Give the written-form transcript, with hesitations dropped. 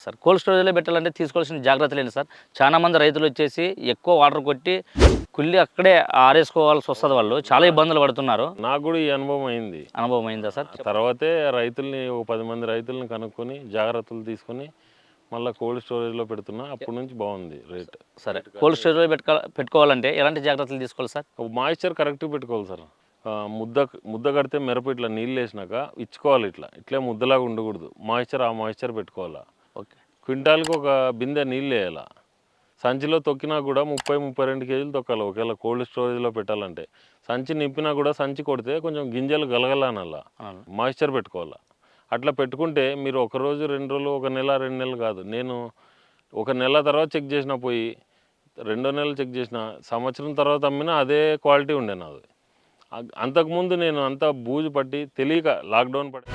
Sir cold స్టోరేజ్లో పెట్టాలంటే తీసుకోవాల్సిన జాగ్రత్తలు ఏంటి సార్? చాలా మంది రైతులు వచ్చేసి ఎక్కువ వాటర్ కొట్టి కుళ్ళి అక్కడే ఆరేసుకోవాల్సి వస్తుంది. వాళ్ళు చాలా ఇబ్బందులు పడుతున్నారు. నాకు కూడా ఈ అనుభవం అయింది. అనుభవం అయిందా సార్? తర్వాతే రైతుల్ని ఒక 10 మంది రైతుల్ని కనుక్కొని జాగ్రత్తలు తీసుకొని మళ్ళీ కోల్డ్ స్టోరేజ్లో పెడుతున్నా. అప్పటి నుంచి బాగుంది రేట్. సరే, కోల్డ్ స్టోరేజ్లో పెట్టుకోవాలంటే ఎలాంటి జాగ్రత్తలు తీసుకోవాలి సార్? మాయిశ్చర్ కరెక్ట్గా పెట్టుకోవాలి సార్. ముద్ద కడితే మిరప ఇట్లా నీళ్ళు వేసినాక ఇచ్చుకోవాలి. ఇట్లే ముద్దలాగా ఉండకూడదు. మాయిశ్చర్ పెట్టుకోవాలా. ఓకే. క్వింటాల్కి ఒక బిందె నీళ్ళు వేయాలి. సంచిలో తొక్కినా కూడా 30-32 కేజీలు తొక్కాలి ఒకవేళ కోల్డ్ స్టోరేజ్లో పెట్టాలంటే. సంచి నింపినా కూడా సంచి కొడితే కొంచెం గింజలు గలగలనల్లా మాయిశ్చర్ పెట్టుకోవాలి. అట్లా పెట్టుకుంటే మీరు ఒకరోజు 2 రోజులు, ఒక నెల 2 నెలలు కాదు. నేను ఒక నెల తర్వాత చెక్ చేసిన పోయి, 2వ నెల చెక్ చేసిన, సంవత్సరం తర్వాత అమ్మినా అదే క్వాలిటీ ఉండే నాది. అంతకుముందు నేను అంతా బూజు పట్టి తెలియక లాక్డౌన్ పడి